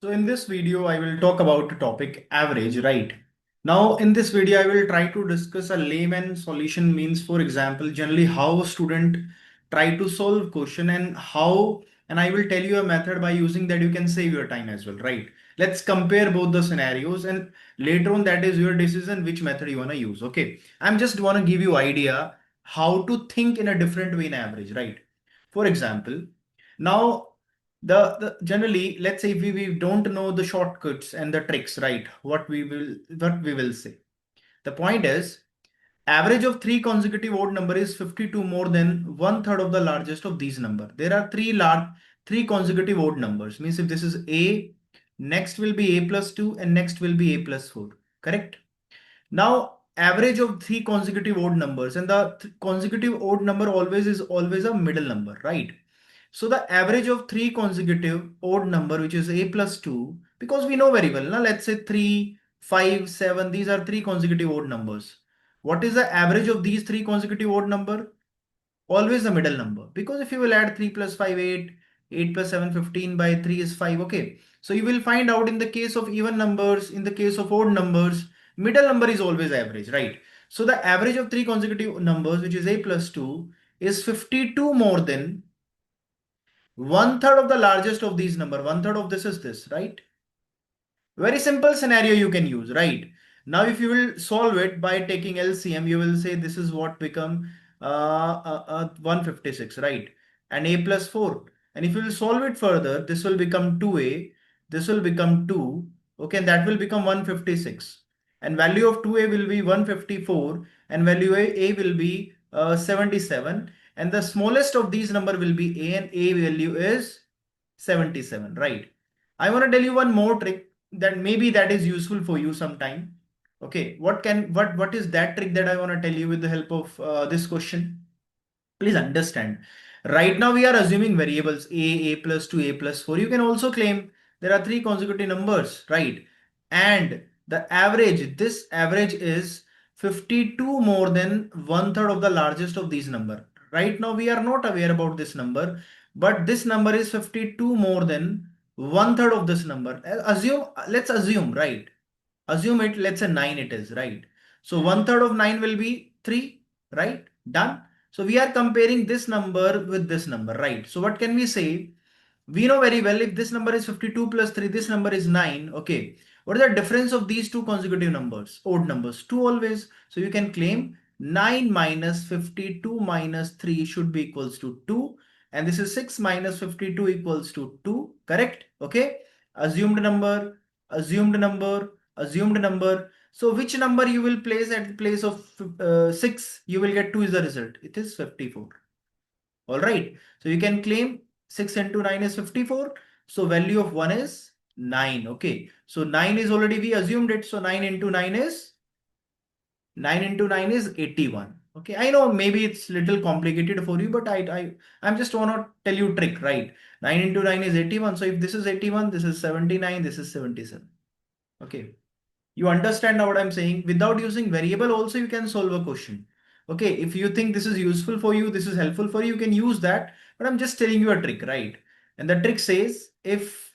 So in this video, I will talk about the topic average, right? Now, in this video, I will try to discuss a layman solution means, for example, generally how a student try to solve question and I will tell you a method by using that you can save your time as well, right? Let's compare both the scenarios and later on that is your decision which method you want to use. Okay. I'm just want to give you idea how to think in a different way in average, right? For example, now the generally let's say if we don't know the shortcuts and the tricks, right, what we will say, the point is average of three consecutive odd number is 52 more than one third of the largest of these number. There are three consecutive odd numbers, means if this is a, next will be a plus 2 and next will be a plus 4, correct? Now average of three consecutive odd numbers, and the consecutive odd number always a middle number, right? So the average of three consecutive odd number, which is a plus 2, because we know very well, now let's say 3, 5, 7, these are three consecutive odd numbers. What is the average of these three consecutive odd number? Always the middle number, because if you will add 3 plus 5, 8, 8 plus 7, 15 by 3 is 5. Okay, so you will find out in the case of even numbers, in the case of odd numbers, middle number is always average, right? So the average of three consecutive numbers, which is a plus 2, is 52 more than one third of the largest of these number. One third of this is this, right? Very simple scenario you can use, right? Now, if you will solve it by taking LCM, you will say this is what become 156, right? And a plus 4. And if you will solve it further, this will become 2a, this will become 2, okay, and that will become 156. And value of 2a will be 154, and value a will be 77. And the smallest of these number will be a, and a value is 77, right? I want to tell you one more trick that maybe that is useful for you sometime. Okay, what is that trick that I want to tell you with the help of this question? Please understand. Right now we are assuming variables a plus 2, a plus 4. You can also claim there are three consecutive numbers, right? And the average, this average is 52 more than one third of the largest of these number. Right now we are not aware about this number, but this number is 52 more than one third of this number. Let's assume, right? Assume it, let's say 9 it is, right? So one third of 9 will be 3, right? Done. So we are comparing this number with this number, right? So what can we say? We know very well if this number is 52 plus 3, this number is 9. Okay. What is the difference of these two consecutive numbers? Odd numbers. 2 always. So you can claim 9 minus 52 minus 3 should be equals to 2. And this is 6 minus 52 equals to 2. Correct? Okay. Assumed number, assumed number, assumed number. So which number you will place at the place of 6, you will get 2 is the result. It is 54. All right. So you can claim 6 into 9 is 54. So value of 1 is 9. Okay. So 9 is already, we assumed it. So 9 into 9 is 81. Okay. I know maybe it's little complicated for you, but I'm just want to tell you trick, right? 9 into 9 is 81. So if this is 81, this is 79, this is 77. Okay. You understand now what I'm saying? Without using variable also you can solve a question. Okay, if you think this is useful for you, this is helpful for you, you can use that. But I'm just telling you a trick, right? And the trick says if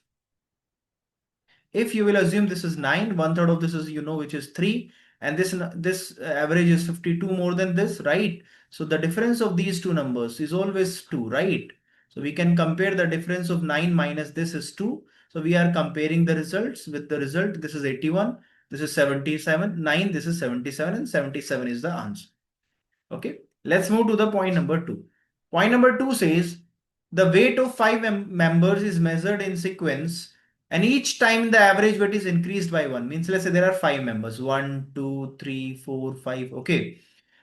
you will assume this is 9, one third of this is, which is 3, and this average is 52 more than this, right? So the difference of these two numbers is always 2, right? So we can compare the difference of 9 minus this is 2. So we are comparing the results with the result. This is 81, this is 77, 9, this is 77, and 77 is the answer. Okay, let's move to the point number 2. Point number 2 says the weight of five members is measured in sequence, and each time the average weight is increased by 1. Means let's say there are 5 members, 1, 2, 3, 4, 5. Okay,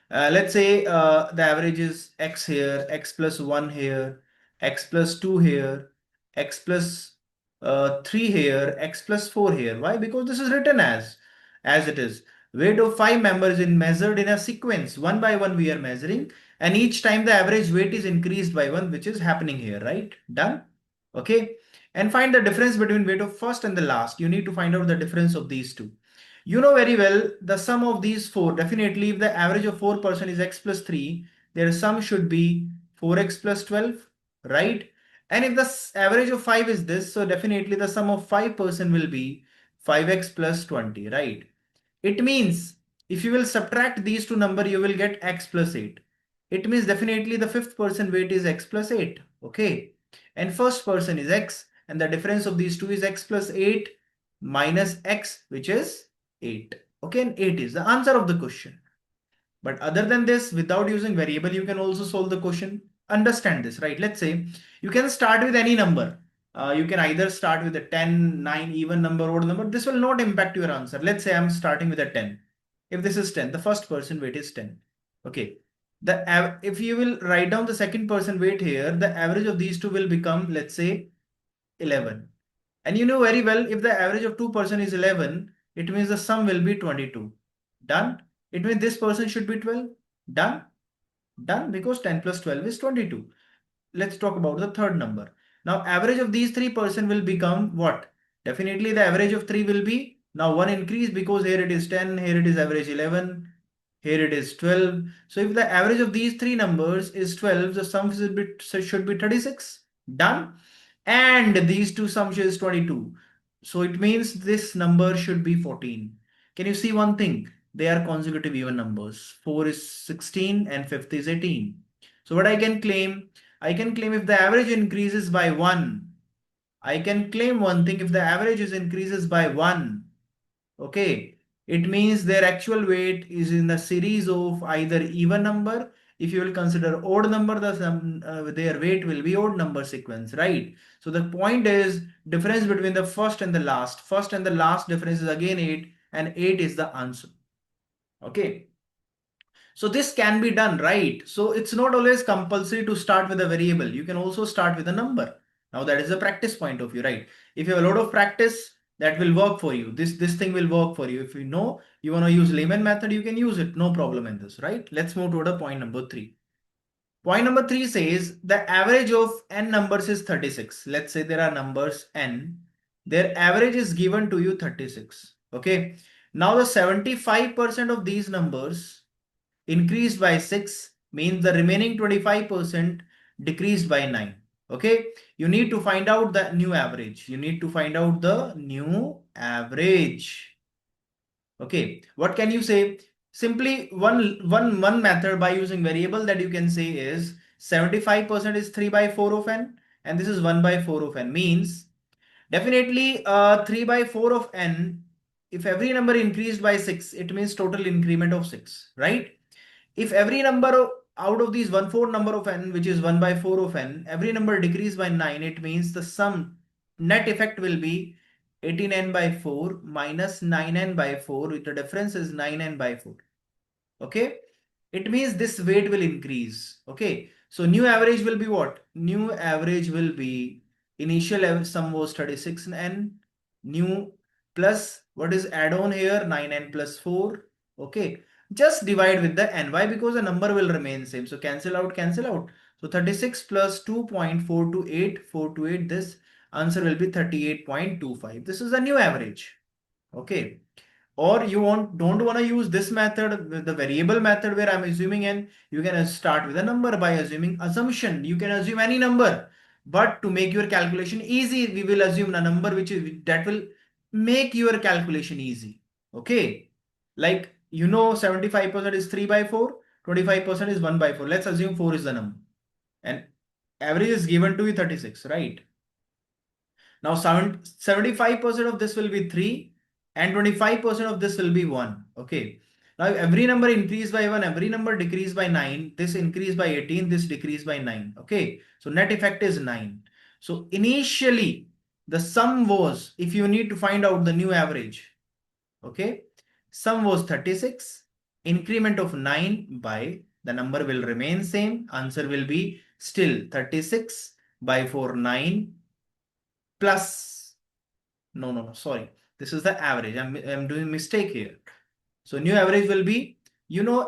let's say the average is x here, x plus 1 here, x plus 2 here, x plus 3 here, x plus 4 here. Why? Because this is written as it is. Weight of 5 members is measured in a sequence. One by one we are measuring, and each time the average weight is increased by 1, which is happening here, right? Done? Okay. And find the difference between weight of first and the last. You need to find out the difference of these two. You know very well the sum of these four. Definitely, if the average of 4% is x plus 3, their sum should be 4x plus 12, right? And if the average of 5 is this, so definitely the sum of 5% will be 5x plus 20, right? It means if you will subtract these two numbers, you will get x plus 8. It means definitely the fifth person weight is x plus 8. Okay. And first person is x. And the difference of these two is x plus 8 minus x, which is 8. Okay. And 8 is the answer of the question. But other than this, without using variable, you can also solve the question. Understand this, right? Let's say you can start with any number. You can either start with a 10, 9, even number, odd number. This will not impact your answer. Let's say I'm starting with a 10. If this is 10, the first person weight is 10. Okay. If you will write down the second person weight here, the average of these two will become, let's say, 11. And you know very well, if the average of 2% is 11, it means the sum will be 22. Done? It means this person should be 12. Done? Done, because 10 plus 12 is 22. Let's talk about the third number. Now, average of these 3% will become what? Definitely the average of 3 will be, now 1 increase because here it is 10, here it is average 11, here it is 12. So if the average of these three numbers is 12, the sum should be 36. Done? And these two sums is 22. So it means this number should be 14. Can you see one thing? They are consecutive even numbers. 4 is 16 and 5th is 18. So what I can claim? I can claim if the average increases by 1. I can claim one thing, if the average increases by 1. Okay. It means their actual weight is in the series of either even number. If you will consider odd number, their weight will be odd number sequence, right? So the point is difference between the first and the last. First and the last difference is again 8, and 8 is the answer. Okay. So this can be done, right? So it's not always compulsory to start with a variable. You can also start with a number. Now that is a practice point of view, right? If you have a lot of practice, that will work for you. This thing will work for you. If you know you want to use Lehman method, you can use it. No problem in this, right? Let's move to the point number 3. Point number 3 says the average of n numbers is 36. Let's say there are numbers n. Their average is given to you 36. Okay. Now the 75% of these numbers increased by 6 means the remaining 25% decreased by 9. Okay. You need to find out the new average. You need to find out the new average. Okay. What can you say? Simply one method by using variable that you can say is 75% is 3 by 4 of n, and this is 1 by 4 of n, means definitely 3 by 4 of n. If every number increased by 6, it means total increment of 6, right? If every number out of these 1/4 number of n, which is 1 by 4 of n, every number decreased by 9, it means the sum net effect will be 18n by 4 minus 9n by 4, with the difference is 9n by 4. Okay. It means this weight will increase. Okay. So new average will be what? New average will be initial sum was 36n, new plus what is add on here, 9n plus 4. Okay. Just divide with the n. Why? Because the number will remain same. So cancel out, cancel out. So 36 plus 2.428, 428, this answer will be 38.25. This is the new average. Okay. Or you don't want to use this method, the variable method, where I'm assuming n, you can start with a number by assuming assumption. You can assume any number, but to make your calculation easy, we will assume a number that will make your calculation easy. Okay. Like, 75% is 3 by 4, 25% is 1 by 4. Let's assume 4 is the number, and average is given to you 36, right? Now 75% of this will be 3 and 25% of this will be 1. Okay. Now every number increase by 1, every number decrease by 9, this increase by 18, this decrease by 9. Okay. So net effect is 9. So initially the sum was, if you need to find out the new average, okay, sum was 36, increment of 9 by, the number will remain same, answer will be still 36 by 4, 9 plus, no, sorry, this is the average. I'm doing mistake here. So new average will be,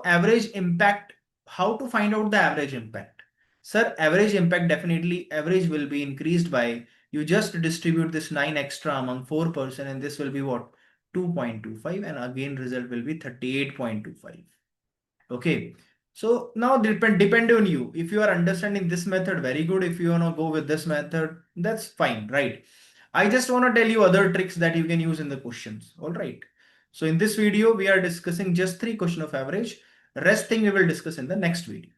average impact. How to find out the average impact? Sir, average impact, definitely average will be increased by, you just distribute this 9 extra among 4%, and this will be what? 2.25, and again result will be 38.25. Okay. So now depend on you. If you are understanding this method, very good. If you want to go with this method, that's fine, right? I just want to tell you other tricks that you can use in the questions. All right. So in this video, we are discussing just 3 question of average. Rest thing we will discuss in the next video.